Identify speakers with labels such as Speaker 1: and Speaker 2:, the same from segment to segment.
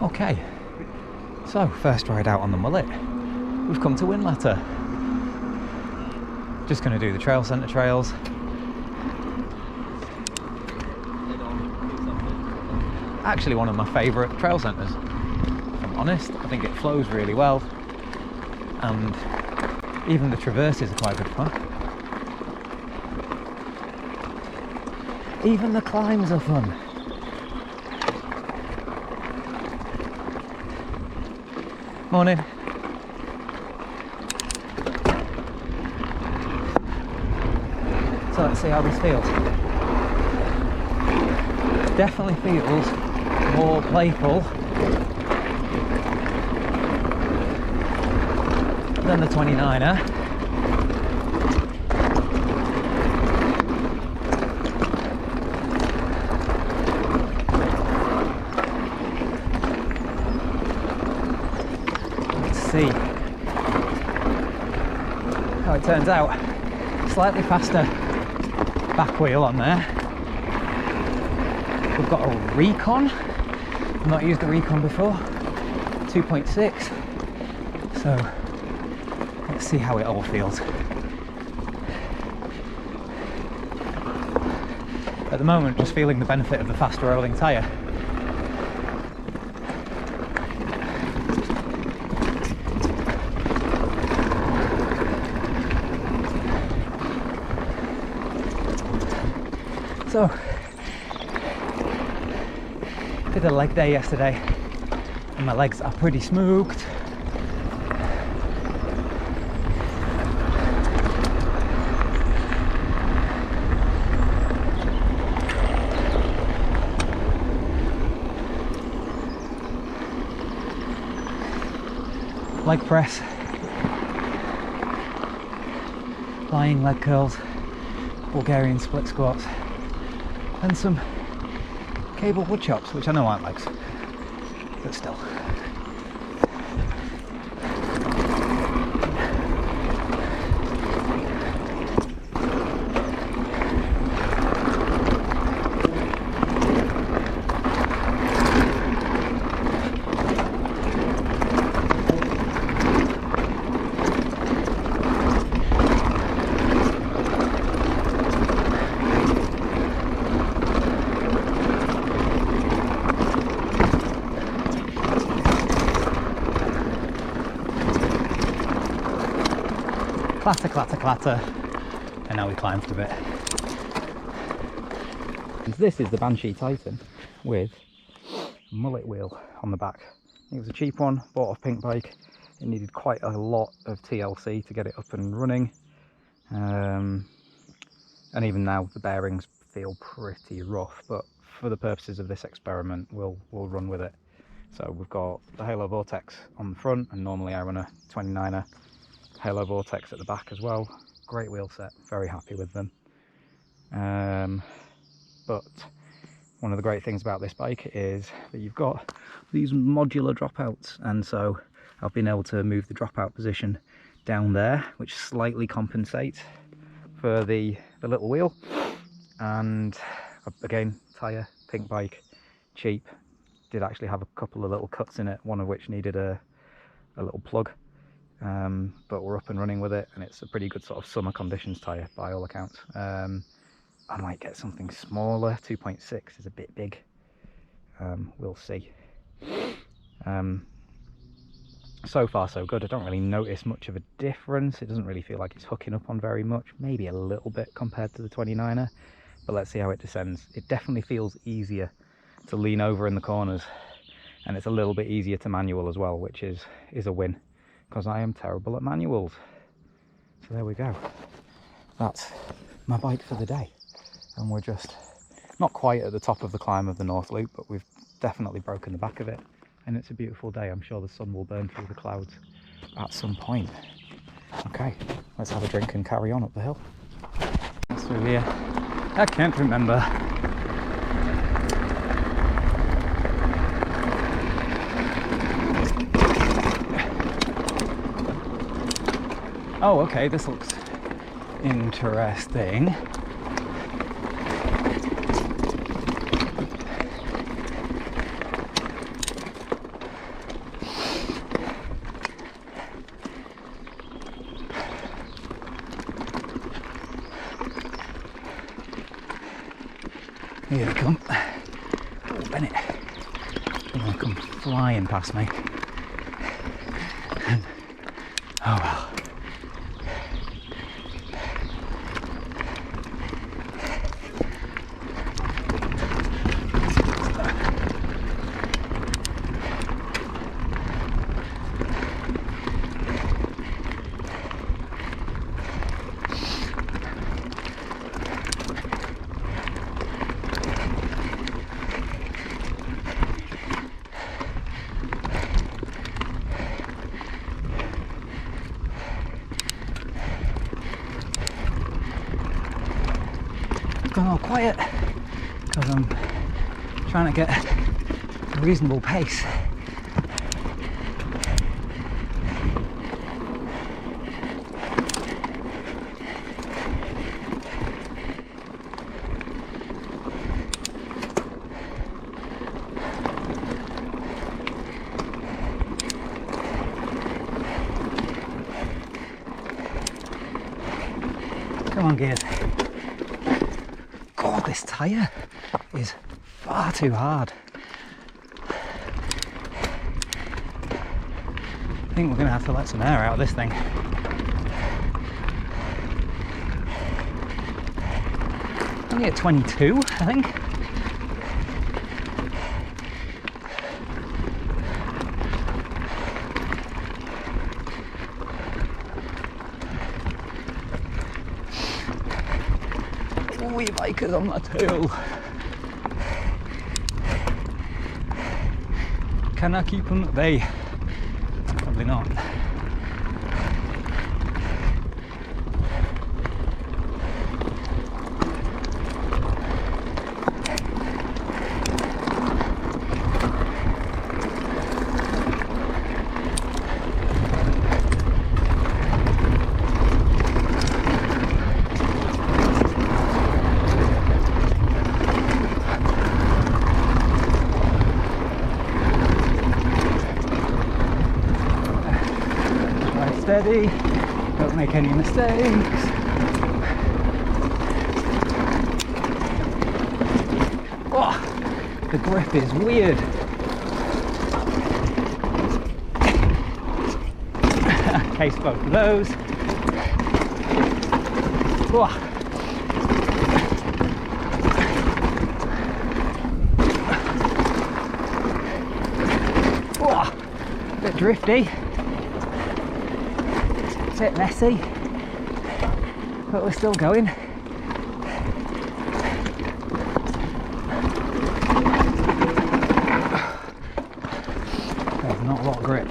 Speaker 1: Okay, so first ride out on the mullet. We've come to Whinlatter. Just going to do the trail centre trails. Actually one of my favourite trail centres, if I'm honest. I think it flows really well, and even the traverses are quite good fun. Even the climbs are fun. Morning. So let's see how this feels. Definitely feels more playful than the 29er. Let's see how it turns out. Slightly faster back wheel on there. We've got a Recon. I've not used a Recon before. 2.6. So let's see how it all feels. At the moment, just feeling the benefit of the faster rolling tyre. So, did a leg day yesterday and my legs are pretty smoked. Leg press, lying leg curls, Bulgarian split squats, and some cable wood chops, which I know aren't legs, but still. Clatter, clatter, clatter, and now we climbed a bit. And this is the Banshee Titan with a mullet wheel on the back. It was a cheap one, bought off Pink Bike. It needed quite a lot of TLC to get it up and running, and even now the bearings feel pretty rough, but for the purposes of this experiment we'll run with it. So we've got the Halo Vortex on the front, and normally I run a 29er Halo Vortex at the back as well. Great wheel set, very happy with them. But one of the great things about this bike is that you've got these modular dropouts, and so I've been able to move the dropout position down there, which slightly compensates for the little wheel. And again, tyre, Pink Bike, cheap. Did actually have a couple of little cuts in it, one of which needed a little plug. But we're up and running with it, and it's a pretty good sort of summer conditions tyre by all accounts. I might get something smaller. 2.6 is a bit big. We'll see. So far so good. I don't really notice much of a difference. It doesn't really feel like it's hooking up on very much, maybe a little bit compared to the 29er, but let's see how it descends. It definitely feels easier to lean over in the corners, and it's a little bit easier to manual as well, which is a win, because I am terrible at manuals. So there we go. That's my bike for the day. And we're just not quite at the top of the climb of the North Loop, but we've definitely broken the back of it. And it's a beautiful day. I'm sure the sun will burn through the clouds at some point. Okay, let's have a drink and carry on up the hill. What's through here? I can't remember. Oh, okay, this looks interesting. Here they come. Oh, Bennett. They're going to come flying past me. Oh well. Gone all quiet because I'm trying to get a reasonable pace. Come on, gears. God, this tyre is far too hard. I think we're going to have to let some air out of this thing. Only at 22, I think. Wee bikers on my tail. Can I keep them at bay? Probably not. Steady, don't make any mistakes. Oh, the grip is weird. Case both of those. Oh. Oh, bit drifty. Bit messy, but we're still going. There's not a lot of grip.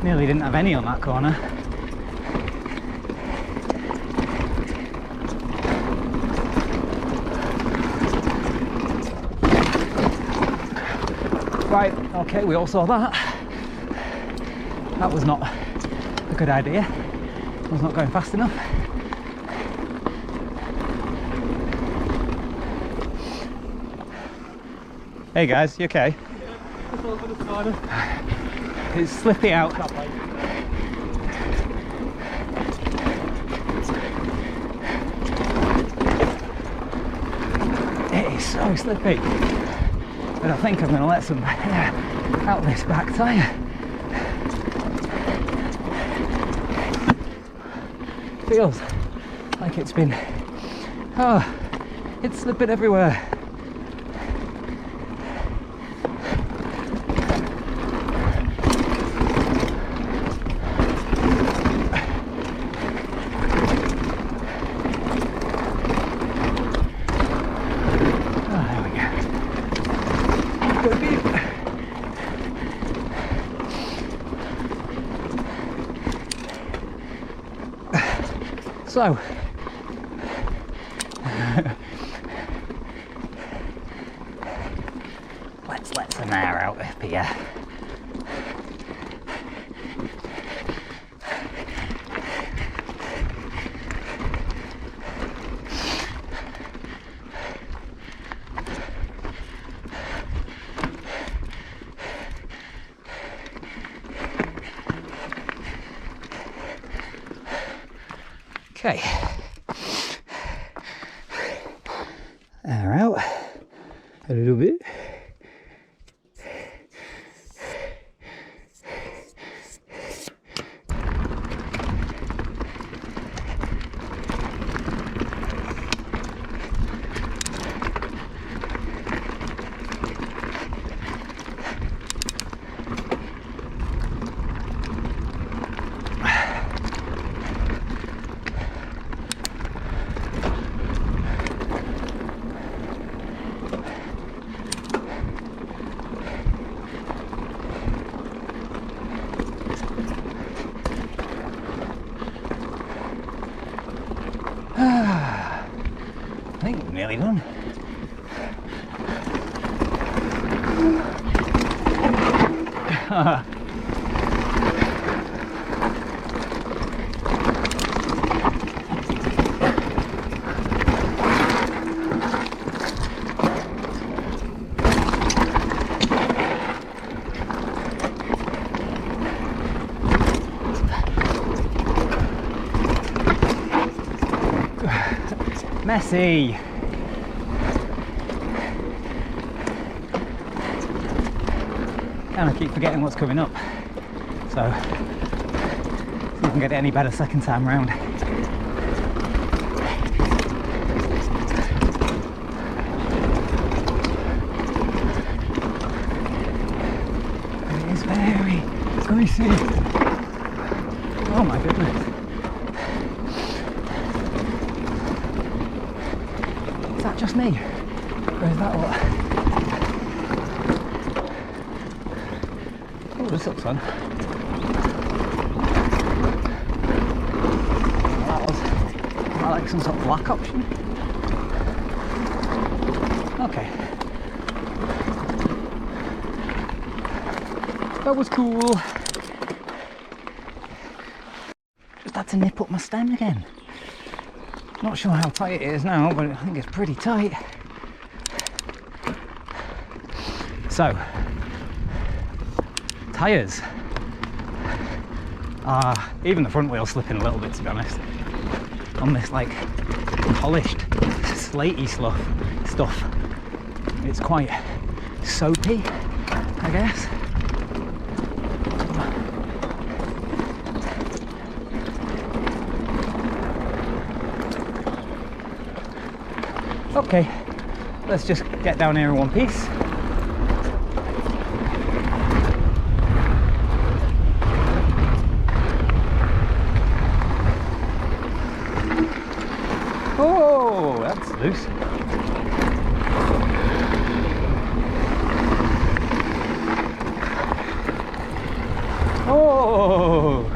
Speaker 1: Nearly didn't have any on that corner. Right, okay, we all saw that. That was not a good idea. I was not going fast enough. Hey guys, you okay? It's slippy out. It is so slippy. But I think I'm going to let some air out this back tyre. Feels like it's been... oh, it's slipping everywhere. So, let's let some air out up here. Okay. Air out a little bit. I think we're nearly done. Messy. And I keep forgetting what's coming up. So, see if we can get it any better second time round. It is very greasy. Oh my goodness. Is that just me? Or is that what? Oh, this looks fun. That was like some sort of black option. Okay. That was cool. Just had to nip up my stem again. Not sure how tight it is now, but I think it's pretty tight. So, tyres. Even the front wheel's slipping a little bit, to be honest. On this like polished, slatey stuff. It's quite soapy, I guess. Okay, let's just get down here in one piece. Oh, that's loose. Oh!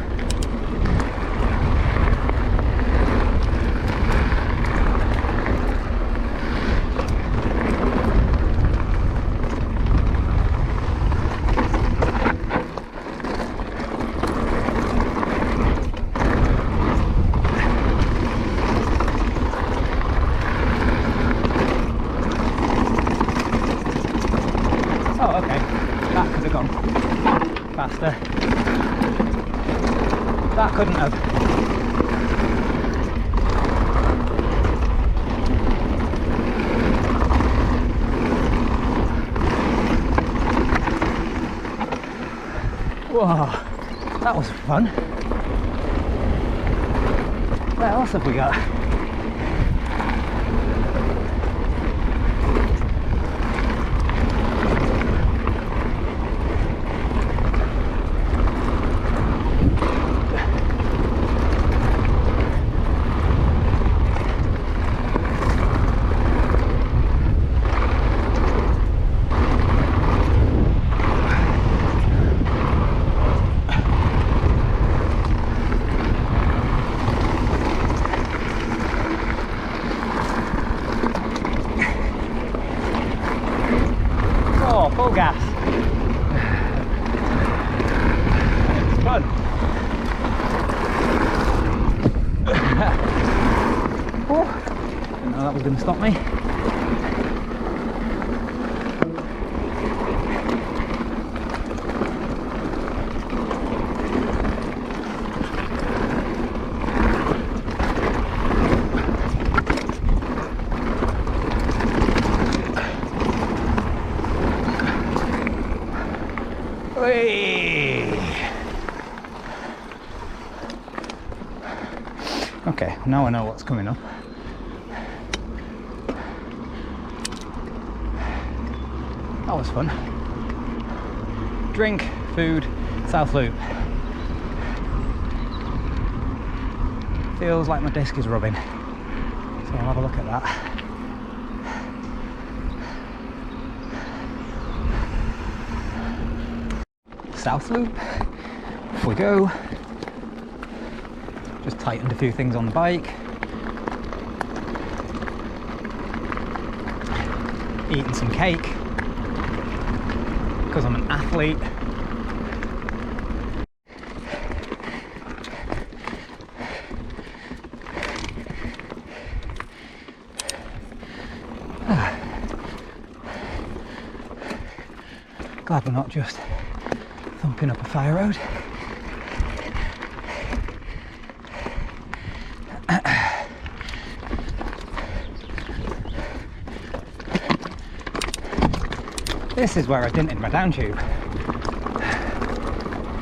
Speaker 1: Oh, okay. That could have gone faster. That couldn't have. Whoa, that was fun. What else have we got? Full gas. Fun. Oh, didn't know that was going to stop me. Okay, now I know what's coming up. That was fun. Drink, food, South Loop. Feels like my disc is rubbing, so I'll have a look at that. South Loop, off we go. Just tightened a few things on the bike. Eating some cake, because I'm an athlete. Glad we're not just thumping up a fire road. This is where I dented my down tube.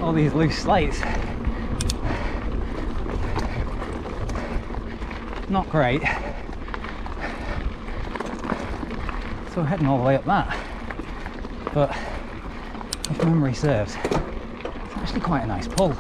Speaker 1: All these loose slates. Not great. So heading all the way up that. But if memory serves, it's actually quite a nice pull.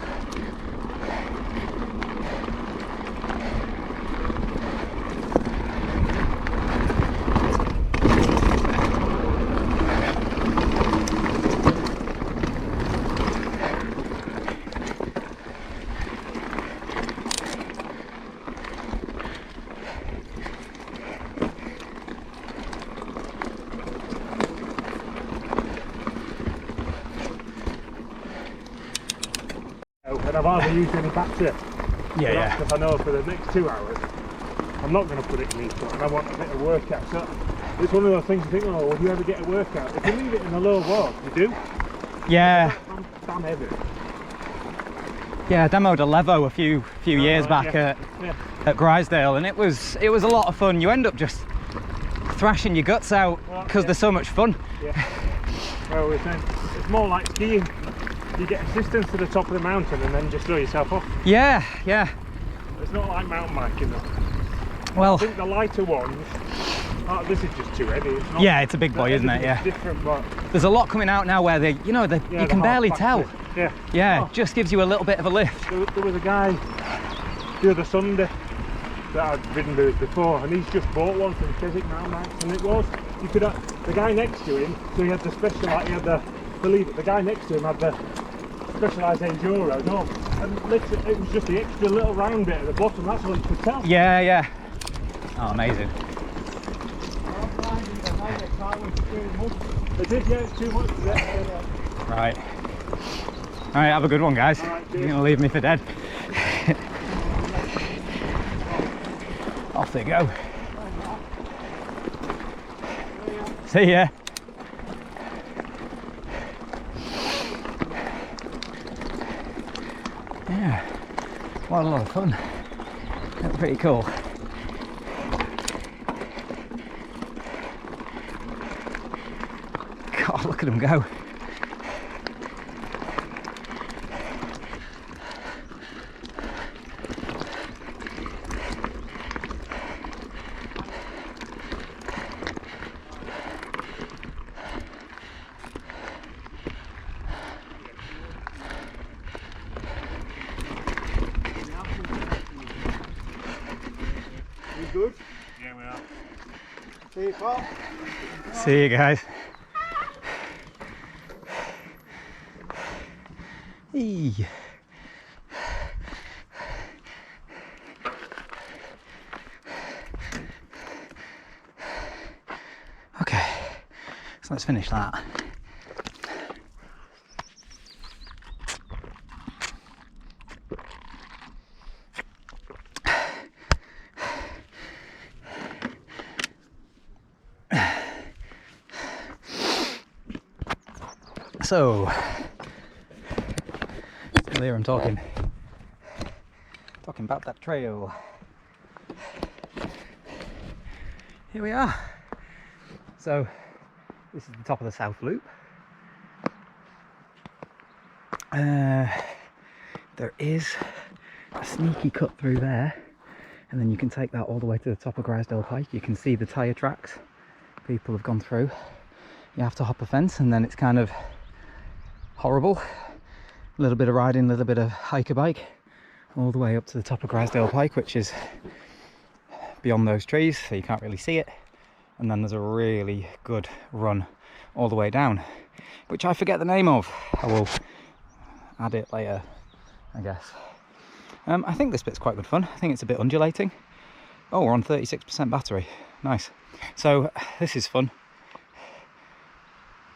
Speaker 2: And I've hardly used any battery.
Speaker 1: Yeah.
Speaker 2: Because I know for the next 2 hours I'm not going to put it in each one, and I want a bit of workout. So it's one of those things you think, oh, would you ever get a workout? If you leave it in a low wall, you do.
Speaker 1: Yeah.
Speaker 2: Damn heavy.
Speaker 1: Yeah, I demoed a Levo a few years back at Grisdale, and it was a lot of fun. You end up just thrashing your guts out because they're so much fun.
Speaker 2: Yeah. Well, it's more like skiing. You get assistance to the top of the mountain and then just throw yourself off.
Speaker 1: Yeah.
Speaker 2: It's not like mountain biking though.
Speaker 1: Well,
Speaker 2: I think the lighter ones, this is just too heavy. It's not,
Speaker 1: yeah, it's a big boy, isn't it? Yeah.
Speaker 2: Different, but
Speaker 1: there's a lot coming out now where you can barely tell. Yeah, it just gives you a little bit of a lift.
Speaker 2: There was a guy the other Sunday that I'd ridden with before, and he's just bought one from Keswick Mountain Bikes, and you could have the guy next to him, so he had the the guy next to him had the Specialized Enduro, and literally it was just the extra little round bit at the bottom, that's all you could tell.
Speaker 1: Yeah. Oh, amazing.
Speaker 2: It did, yeah, it's too much.
Speaker 1: Right. Alright, have a good one, guys.
Speaker 2: Right,
Speaker 1: You're going to leave me for dead. Off they go. See ya. Yeah, what a lot of fun. That's pretty cool. God, look at them go.
Speaker 2: Good? Yeah, we are. See you, Paul.
Speaker 1: See you guys. Hey. Okay, so let's finish that. So, still here I'm talking about that trail. Here we are. So, this is the top of the South Loop. There is a sneaky cut through there, and then you can take that all the way to the top of Grisdale Pike. You can see the tyre tracks people have gone through. You have to hop a fence, and then it's kind of horrible. A little bit of riding, a little bit of hiker bike, all the way up to the top of Grisdale Pike, which is beyond those trees, so you can't really see it. And then there's a really good run all the way down, which I forget the name of. I will add it later, I guess. I think this bit's quite good fun. I think it's a bit undulating. Oh, we're on 36% battery. Nice. So this is fun.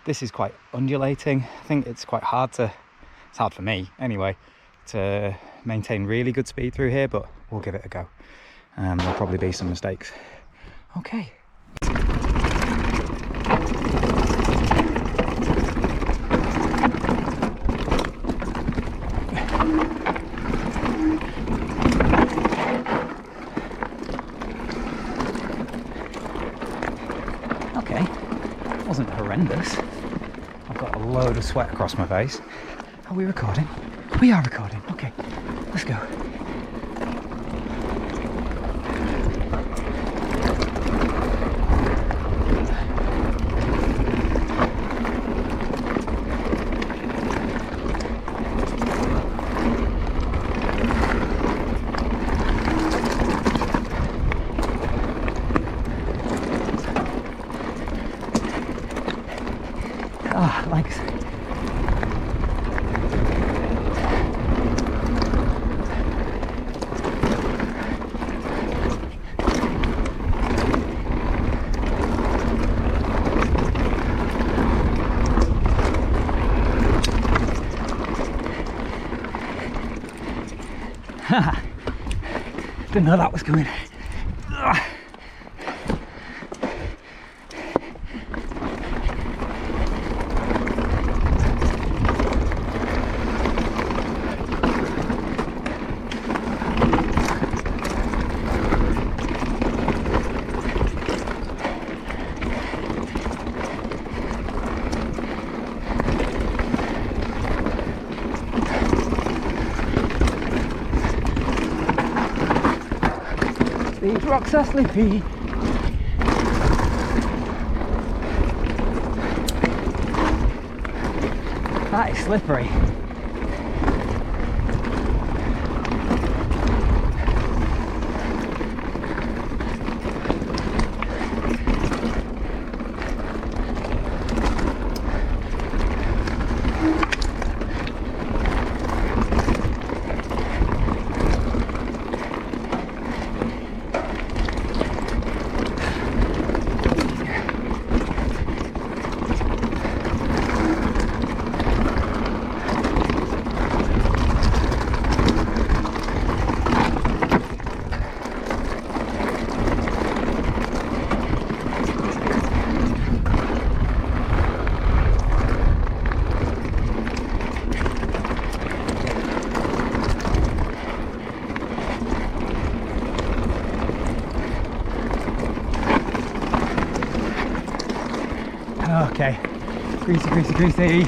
Speaker 1: This is quite undulating. I think it's quite hard to, it's hard for me anyway, to maintain really good speed through here, but we'll give it a go. There'll probably be some mistakes. Okay. Okay, wasn't horrendous. I've got a load of sweat across my face. Are we recording? We are recording. Okay, let's go. Ah, legs. Didn't know that was coming. Ugh. These rocks are slippy. That is slippery. Okay, greasy, greasy, greasy.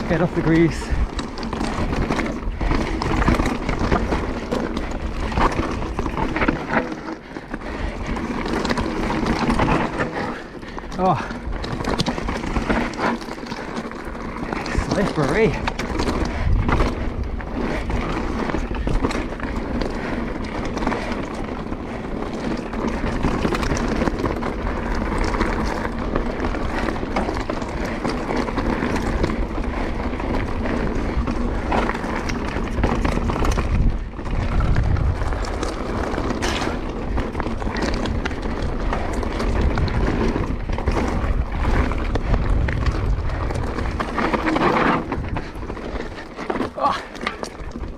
Speaker 1: Get off the grease. Oh, slippery.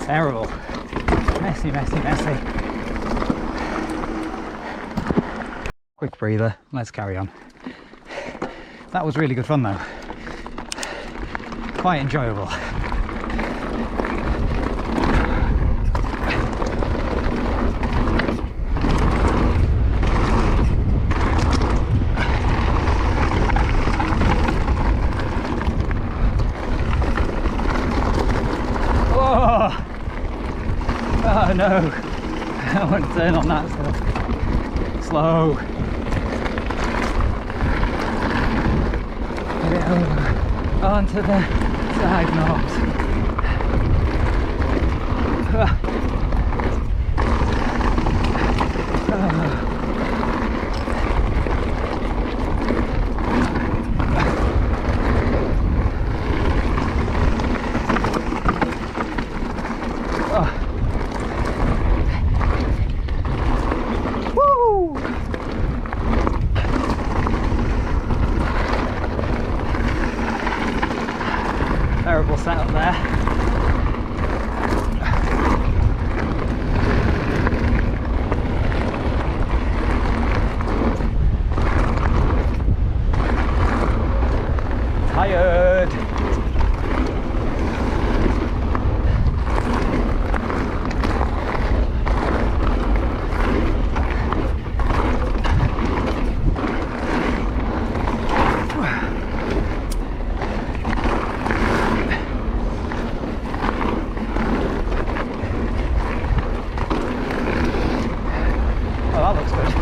Speaker 1: Terrible. Messy, messy, messy. Quick breather, let's carry on. That was really good fun though. Quite enjoyable. Oh no! I won't turn on that stuff. Slow. Get it over onto the side knobs. Terrible setup there. Tired. That looks good.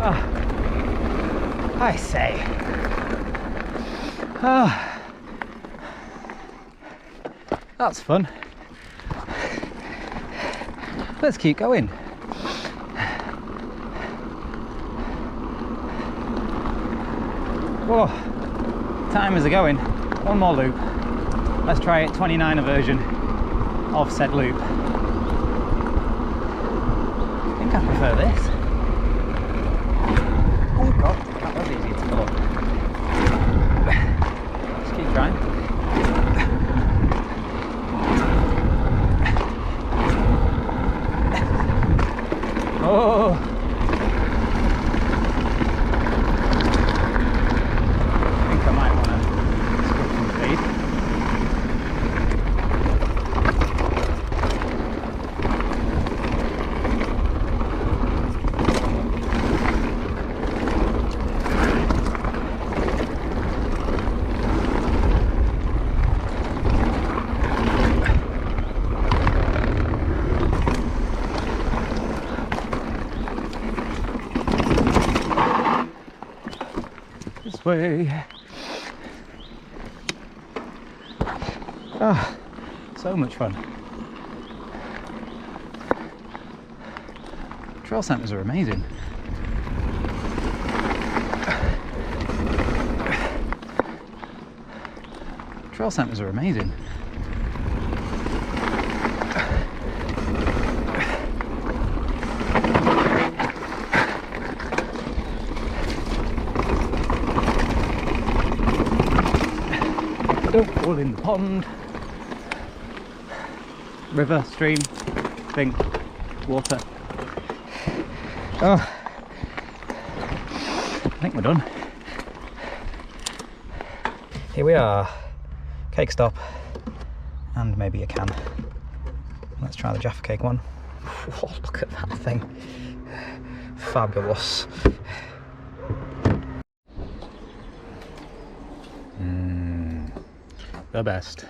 Speaker 1: Oh, I say. Oh, that's fun. Let's keep going. Whoa, timers are going. One more loop. Let's try it, 29er version of said loop. I think I prefer this. Oh god, that was easy to pull up. Just keep trying. Oh! I think I might want to scrub some feed. This way. Ah, so much fun. Trail centres are amazing. Trail centres are amazing. Don't fall in the pond. River, stream, thing, water. Oh, I think we're done. Here we are, cake stop, and maybe a can. Let's try the Jaffa Cake one. Oh, look at that thing, fabulous. The best.